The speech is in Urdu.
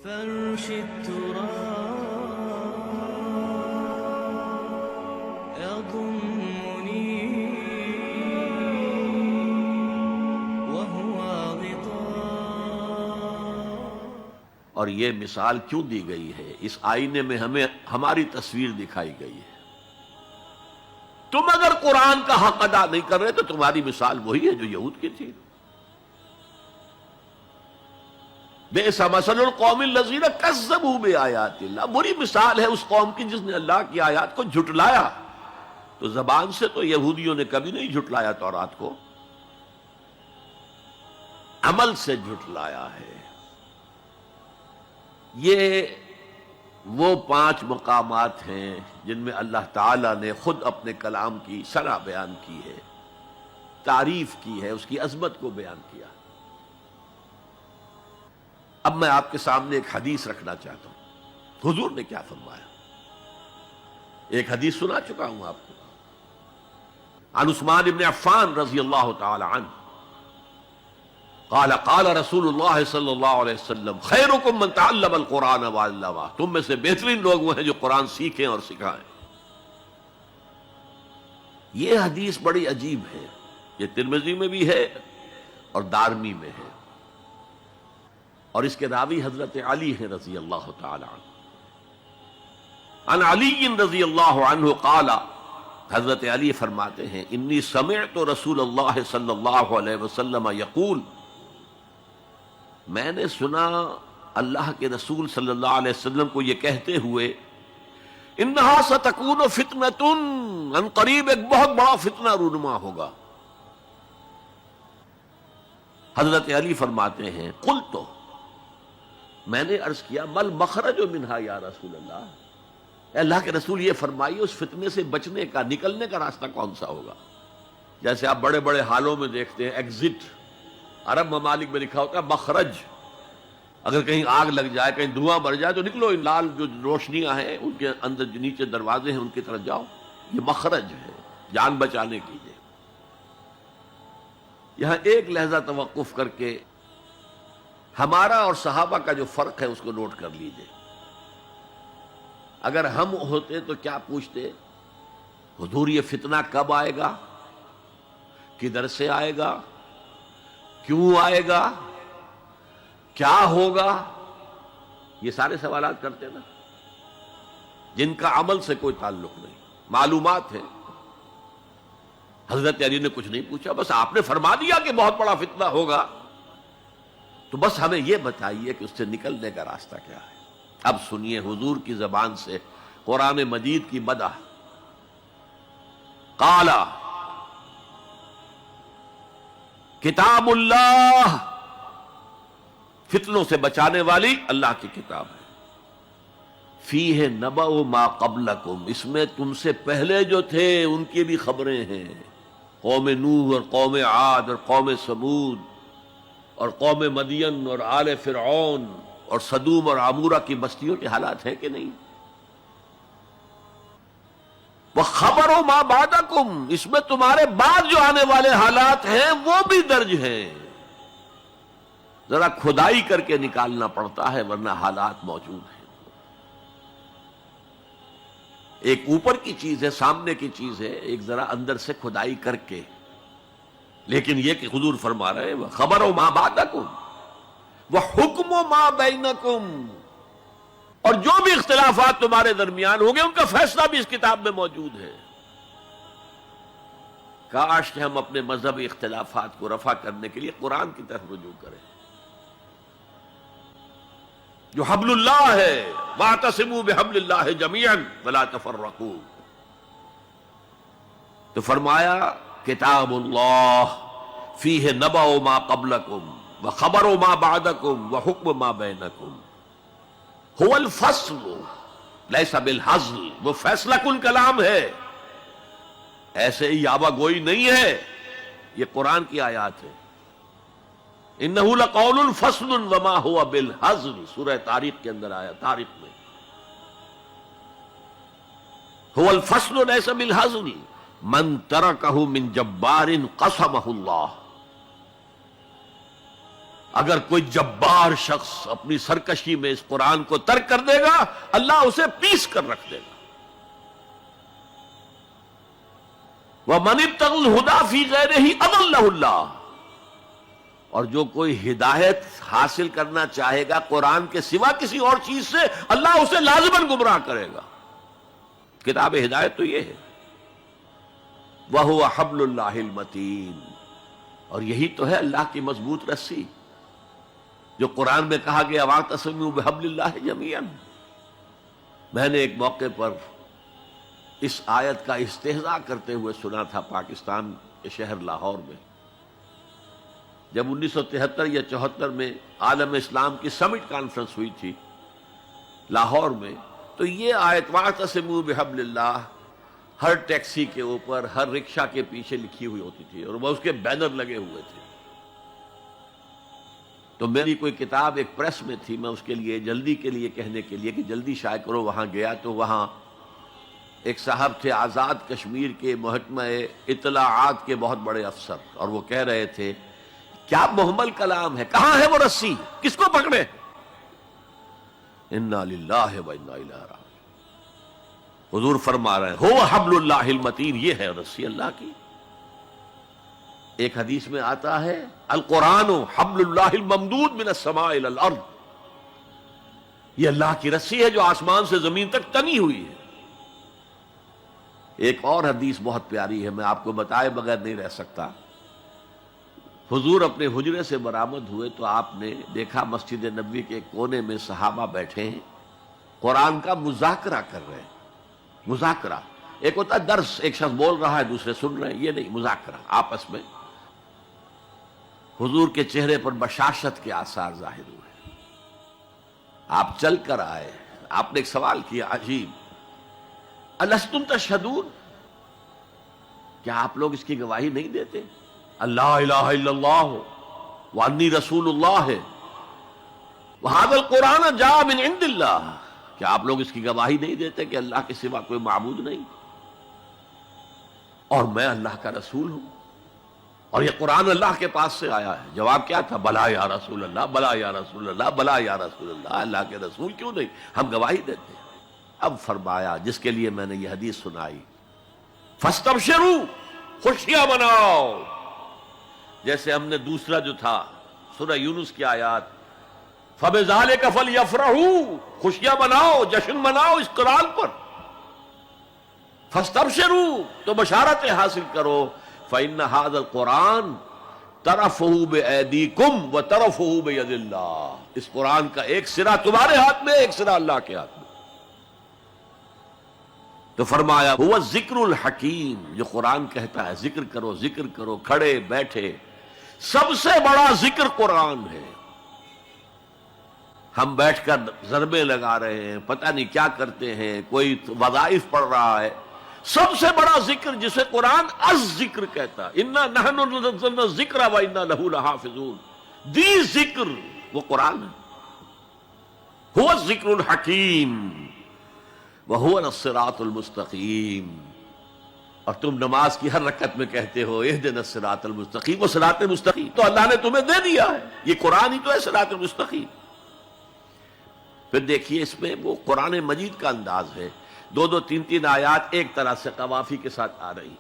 فرش التراب يضمني وهو غطاء. اور یہ مثال کیوں دی گئی ہے؟ اس آئینے میں ہمیں ہماری تصویر دکھائی گئی ہے. تم اگر قرآن کا حق ادا نہیں کر رہے تو تمہاری مثال وہی ہے جو یہود کی تھی. بئس مثل القوم الذین کذبوا بآیات اللہ، بری مثال ہے اس قوم کی جس نے اللہ کی آیات کو جھٹلایا. تو زبان سے تو یہودیوں نے کبھی نہیں جھٹلایا تورات کو، عمل سے جھٹلایا ہے. یہ وہ 5 مقامات ہیں جن میں اللہ تعالیٰ نے خود اپنے کلام کی شرح بیان کی ہے، تعریف کی ہے، اس کی عظمت کو بیان کیا. اب میں آپ کے سامنے ایک حدیث رکھنا چاہتا ہوں. حضور نے کیا فرمایا؟ ایک حدیث سنا چکا ہوں آپ کو. عن عثمان بن عفان رضی اللہ تعالی عنہ قال قال رسول اللہ صلی اللہ علیہ وسلم خیرکم من تعلم القرآن وعلمہ، تم میں سے بہترین لوگ وہ ہیں جو قرآن سیکھیں اور سکھائیں. یہ حدیث بڑی عجیب ہے. یہ ترمذی میں بھی ہے اور دارمی میں ہے، اور اس کے راوی حضرت علی ہیں رضی اللہ تعالی عنہ. عن علی رضی اللہ عنہ قال، حضرت علی فرماتے ہیں انی سمعت رسول اللہ صلی اللہ علیہ وسلم یقول، میں نے سنا اللہ کے رسول صلی اللہ علیہ وسلم کو یہ کہتے ہوئے انہا ستکون فتنۃ، ان قریب ایک بہت بڑا فتنہ رونما ہوگا. حضرت علی فرماتے ہیں قلت، میں نے عرض کیا مل مخرج منہا یا رسول اللہ، اے اللہ کے رسول یہ فرمائیے اس فتنے سے بچنے کا، نکلنے کا راستہ کون سا ہوگا؟ جیسے آپ بڑے بڑے حالوں میں دیکھتے ہیں ایگزٹ، عرب ممالک میں لکھا ہوتا ہے مخرج. اگر کہیں آگ لگ جائے، کہیں دھواں بڑھ جائے تو نکلو، ان لال جو روشنیاں ہیں ان کے اندر جو نیچے دروازے ہیں ان کی طرف جاؤ. یہ مخرج ہے جان بچانے کی. یہاں ایک لحظہ توقف کر کے ہمارا اور صحابہ کا جو فرق ہے اس کو نوٹ کر لیجئے. اگر ہم ہوتے تو کیا پوچھتے؟ حضور یہ فتنہ کب آئے گا؟ کدھر سے آئے گا؟ کیوں آئے گا؟ کیا ہوگا؟ یہ سارے سوالات کرتے نا، جن کا عمل سے کوئی تعلق نہیں، معلومات ہیں. حضرت علی نے کچھ نہیں پوچھا، بس آپ نے فرما دیا کہ بہت بڑا فتنہ ہوگا، تو بس ہمیں یہ بتائیے کہ اس سے نکلنے کا راستہ کیا ہے. اب سنیے حضور کی زبان سے قرآن مجید کی مدح. قال کتاب اللہ، فتنوں سے بچانے والی اللہ کی کتاب ہے. فیہ نبأ ما قبلکم، اس میں تم سے پہلے جو تھے ان کی بھی خبریں ہیں. قوم نوح اور قوم عاد اور قوم ثمود اور قوم مدین اور آل فرعون اور سدوم اور عمورہ کی بستیوں کے حالات ہیں کہ نہیں؟ وَخَبَرُ مَا بَعْدَكُمْ، اس میں تمہارے بعد جو آنے والے حالات ہیں وہ بھی درج ہیں. ذرا کھدائی کر کے نکالنا پڑتا ہے ورنہ حالات موجود ہیں. ایک اوپر کی چیز ہے، سامنے کی چیز ہے، ایک ذرا اندر سے کھدائی کر کے. لیکن یہ کہ حضور فرما رہے ہیں خبر و ما بعدکم وحکم ما بینکم، اور جو بھی اختلافات تمہارے درمیان ہوں گے ان کا فیصلہ بھی اس کتاب میں موجود ہے. کاش کہ ہم اپنے مذہبی اختلافات کو رفع کرنے کے لیے قرآن کی طرف رجوع کریں جو حبل اللہ ہے. واعتصموا بحبل اللہ جمیعا ولا تفرقوا. تو فرمایا کتاب اللہ فیہ نبأ ما قبلکم وخبر ما بعدکم وحکم ما بینکم. هو الفصل لیس بالحزل، وہ فیصلہ کن کلام ہے، ایسے ہی یابہ گوئی نہیں ہے. یہ قرآن کی آیات ہے. انہ لقول فصل وما هو بالحزل، سورہ طارق کے اندر آیا، طارق میں. هو الفصل لیس بالحزل من ترکہ من جبار قسمہ اللہ. اگر کوئی جبار شخص اپنی سرکشی میں اس قرآن کو ترک کر دے گا اللہ اسے پیس کر رکھ دے گا. وَمَنِ ابْتَغَى الْهُدَى فِي غَيْرِهِ أَضَلَّهُ اللَّهُ، اور جو کوئی ہدایت حاصل کرنا چاہے گا قرآن کے سوا کسی اور چیز سے اللہ اسے لازماً گمراہ کرے گا. کتاب ہدایت تو یہ ہے. وَهُوَ حَبْلُ اللَّهِ الْمَتِينُ، اور یہی تو ہے اللہ کی مضبوط رسی جو قرآن میں کہا گیا وَاعْتَصِمُوا بِحَبْلِ اللَّهِ جَمِيعًا. میں نے ایک موقع پر اس آیت کا استہزاء کرتے ہوئے سنا تھا پاکستان کے شہر لاہور میں، جب 1973 یا 74 میں عالم اسلام کی سمٹ کانفرنس ہوئی تھی لاہور میں، تو یہ آیت وَاعْتَصِمُوا بِحَبْلِ اللَّهِ ہر ٹیکسی کے اوپر، ہر رکشہ کے پیچھے لکھی ہوئی ہوتی تھی اور وہ اس کے بینر لگے ہوئے تھے. تو میری کوئی کتاب ایک پریس میں تھی، میں اس کے لیے جلدی کے لیے کہنے کے لیے کہ جلدی شائع کرو وہاں گیا، تو وہاں ایک صاحب تھے آزاد کشمیر کے محکمہ اطلاعات کے بہت بڑے افسر، اور وہ کہہ رہے تھے کیا محمل کلام ہے، کہاں ہے وہ رسی، کس کو پکڑے؟ انا للہ و انا الیہ راجعون. حضور فرما رہے ہیں هو حبل اللہ المتین، یہ ہے رسی اللہ کی. ایک حدیث میں آتا ہے القرآن حبل اللہ الممدود من السماء الى الارض، یہ اللہ کی رسی ہے جو آسمان سے زمین تک تنی ہوئی ہے. ایک اور حدیث بہت پیاری ہے، میں آپ کو بتائے بغیر نہیں رہ سکتا. حضور اپنے حجرے سے برآمد ہوئے تو آپ نے دیکھا مسجد نبوی کے کونے میں صحابہ بیٹھے ہیں، قرآن کا مذاکرہ کر رہے ہیں. مذاکرہ ایک ہوتا ہے درس، ایک شخص بول رہا ہے دوسرے سن رہے ہیں، یہ نہیں، مذاکرہ آپس میں. حضور کے چہرے پر بشاشت کے آثار ظاہر ہوئے. آپ چل کر آئے، آپ نے ایک سوال کیا عجیب، الستم تشہدون، کیا آپ لوگ اس کی گواہی نہیں دیتے اللہ الہ الا اللہ وانی رسول اللہ وہذا القرآن جاء من عند اللہ، کیا آپ لوگ اس کی گواہی نہیں دیتے کہ اللہ کے سوا کوئی معبود نہیں اور میں اللہ کا رسول ہوں اور یہ قرآن اللہ کے پاس سے آیا ہے؟ جواب کیا تھا؟ بلا یا رسول اللہ، بلا یا رسول اللہ، بلا یا رسول اللہ. اللہ کے رسول کیوں نہیں، ہم گواہی دیتے ہیں. اب فرمایا جس کے لیے میں نے یہ حدیث سنائی، فاستبشروا، خوشیاں مناؤ. جیسے ہم نے دوسرا جو تھا سورہ یونس کی آیات فَبِذَلِكَ فَلْيَفْرَحُوا، خوشیاں مناؤ، جشن مناؤ اس قرآن پر. فاستبشروا، تو بشارتیں حاصل کرو. فَإِنَّ هَذَا الْقُرْآنَ طَرَفُهُ بِأَيْدِيكُمْ وَطَرَفُهُ بِيَدِ اللَّهِ، اس قرآن کا ایک سرا تمہارے ہاتھ میں، ایک سرا اللہ کے ہاتھ میں. تو فرمایا هو الذکر الحکیم، جو قرآن کہتا ہے ذکر کرو ذکر کرو، کھڑے بیٹھے، سب سے بڑا ذکر قرآن ہے. ہم بیٹھ کر ضربیں لگا رہے ہیں، پتہ نہیں کیا کرتے ہیں، کوئی وظائف پڑھ رہا ہے. سب سے بڑا ذکر جسے قرآن الذکر کہتا ہے، انا نحن نزلنا الذکر وانا لہ لحافظون، دی ذکر وہ قرآن ہے. هو الذکر الحکیم وَهُوَ الصِّرَاطُ الْمُسْتَقِيمُ. اور تم نماز کی ہر رکعت میں کہتے ہو اهدنا الصراط المستقیم، وہ صراط مستقیم تو اللہ نے تمہیں دے دیا ہے، یہ قرآن ہی تو ہے صراط المستقیم. پھر دیکھیے اس میں وہ قرآن مجید کا انداز ہے، دو دو تین تین آیات ایک طرح سے قوافی کے ساتھ آ رہی.